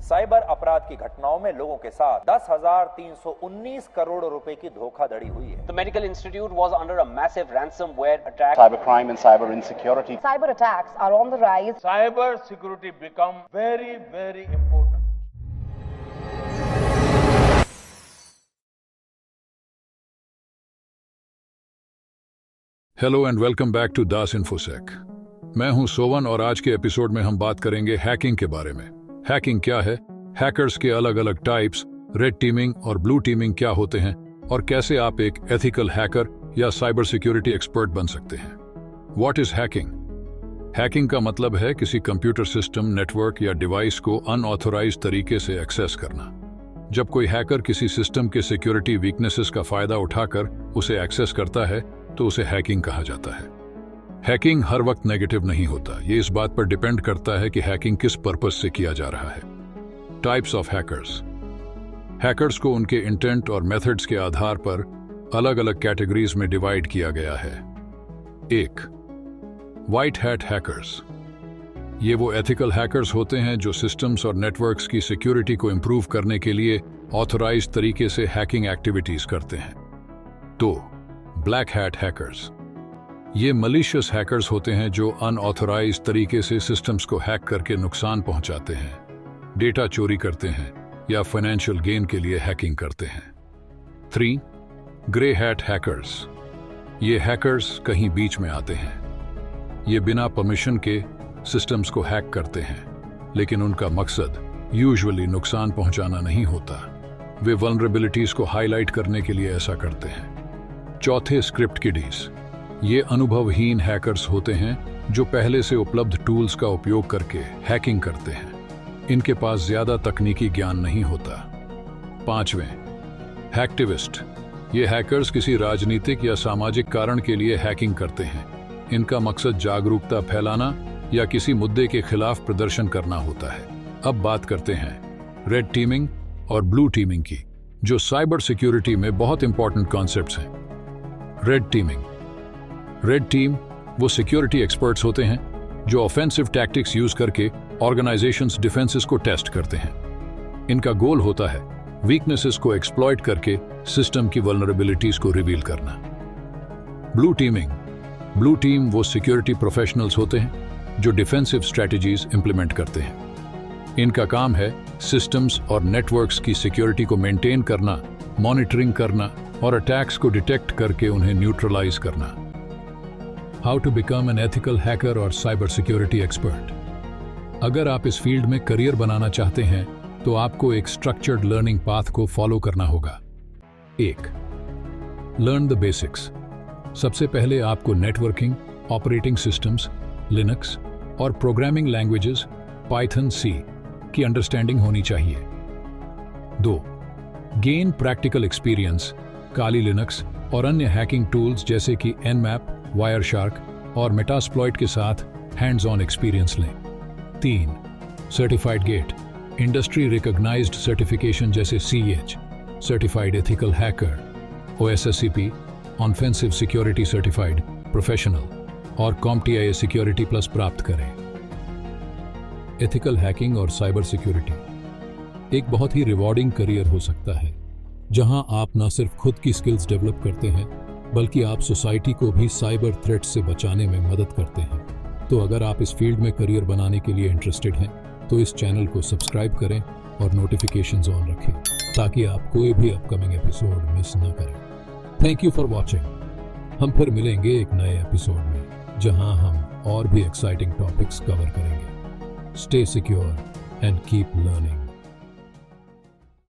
Cyber अपराध की घटनाओं में लोगों के साथ 10,319 करोड़ रुपए की धोखाधड़ी हुई है। The Medical Institute was under a massive ransomware attack. Cybercrime and cyber insecurity. Cyber attacks are on the rise. Cyber security become very, very important. Hello and welcome back to Das Infosec. मैं हूं सोवन और आज के episode में हम बात करेंगे hacking के बारे में। हैकिंग क्या है, हैकर्स के अलग अलग टाइप्स, रेड टीमिंग और ब्लू टीमिंग क्या होते हैं और कैसे आप एक एथिकल हैकर या साइबर सिक्योरिटी एक्सपर्ट बन सकते हैं। What is hacking? हैकिंग का मतलब है किसी कंप्यूटर सिस्टम, नेटवर्क या डिवाइस को अनऑथोराइज्ड तरीके से एक्सेस करना। जब कोई हैकर किसी सिस्टम के सिक्योरिटी वीकनेसेस का फायदा उठाकर उसे एक्सेस करता है तो उसे हैकिंग कहा जाता है। हैकिंग हर वक्त नेगेटिव नहीं होता, ये इस बात पर डिपेंड करता है कि हैकिंग किस पर्पस से किया जा रहा है। Types of hackers. हैकर्स को उनके इंटेंट और मेथड्स के आधार पर अलग अलग कैटेगरीज में डिवाइड किया गया है। 1. White hat hackers. ये वो एथिकल हैकर्स होते हैं जो सिस्टम्स और नेटवर्क्स की सिक्योरिटी को इंप्रूव करने के लिए ऑथराइज्ड तरीके से हैकिंग एक्टिविटीज करते हैं। 2. Black hat hackers. ये मलिशियस हैकर्स होते हैं जो अनऑथराइज्ड तरीके से सिस्टम्स को हैक करके नुकसान पहुंचाते हैं, डेटा चोरी करते हैं या फाइनेंशियल गेन के लिए हैकिंग करते हैं। 3. Grey hat hackers. ये हैकर्स कहीं बीच में आते हैं। ये बिना परमिशन के सिस्टम्स को हैक करते हैं, लेकिन उनका मकसद यूजुअली नुकसान पहुंचाना नहीं होता। वे वल्नरेबिलिटीज को हाईलाइट करने के लिए ऐसा करते हैं। 4. Script kiddies. ये अनुभवहीन हैकर्स होते हैं जो पहले से उपलब्ध टूल्स का उपयोग करके हैकिंग करते हैं। इनके पास ज्यादा तकनीकी ज्ञान नहीं होता। 5. हैक्टिविस्ट। ये हैकर्स किसी राजनीतिक या सामाजिक कारण के लिए हैकिंग करते हैं। इनका मकसद जागरूकता फैलाना या किसी मुद्दे के खिलाफ प्रदर्शन करना होता है। अब बात करते हैं रेड टीमिंग और ब्लू टीमिंग की, जो साइबर सिक्योरिटी में बहुत इंपॉर्टेंट कॉन्सेप्ट्स हैं। Red teeming. रेड टीम वो सिक्योरिटी एक्सपर्ट्स होते हैं जो ऑफेंसिव टैक्टिक्स यूज करके ऑर्गेनाइजेशंस डिफेंसेस को टेस्ट करते हैं। इनका गोल होता है वीकनेसेस को एक्सप्लॉइट करके सिस्टम की वल्नरेबिलिटीज को रिवील करना। Blue teeming. ब्लू टीम वो सिक्योरिटी प्रोफेशनल्स होते हैं जो डिफेंसिव स्ट्रेटजीज इंप्लीमेंट करते हैं। इनका काम है सिस्टम्स और नेटवर्क्स की सिक्योरिटी को मेंटेन करना, मॉनिटरिंग करना और अटैक्स को डिटेक्ट करके उन्हें न्यूट्रलाइज करना। How to become an ethical hacker और साइबर सिक्योरिटी एक्सपर्ट। अगर आप इस फील्ड में करियर बनाना चाहते हैं तो आपको एक स्ट्रक्चर्ड लर्निंग पाथ को फॉलो करना होगा। 1. Learn the basics. सबसे पहले आपको नेटवर्किंग, ऑपरेटिंग सिस्टम्स, लिनक्स और प्रोग्रामिंग लैंग्वेजेस पाइथन, सी की अंडरस्टैंडिंग होनी चाहिए। 2. Gain practical experience. Kali Linux और अन्य हैकिंग टूल्स जैसे कि एनमैप, वायरशार्क और मेटास्प्लॉइट के साथ हैंड्स ऑन एक्सपीरियंस लें। 3. Certified get. Industry recognised certification जैसे CH certified ethical hacker, OSSCP offensive security certified professional और CompTIA सिक्योरिटी प्लस प्राप्त करें। एथिकल हैकिंग और साइबर सिक्योरिटी एक बहुत ही रिवॉर्डिंग करियर हो सकता है, जहां आप न सिर्फ खुद की स्किल्स डेवलप करते हैं बल्कि आप सोसाइटी को भी साइबर थ्रेट्स से बचाने में मदद करते हैं। तो अगर आप इस फील्ड में करियर बनाने के लिए इंटरेस्टेड हैं तो इस चैनल को सब्सक्राइब करें और नोटिफिकेशंस ऑन रखें ताकि आप कोई भी अपकमिंग एपिसोड मिस न करें। Thank you for watching. हम फिर मिलेंगे एक नए एपिसोड में जहां हम और भी एक्साइटिंग टॉपिक्स कवर करेंगे। Stay secure and keep learning.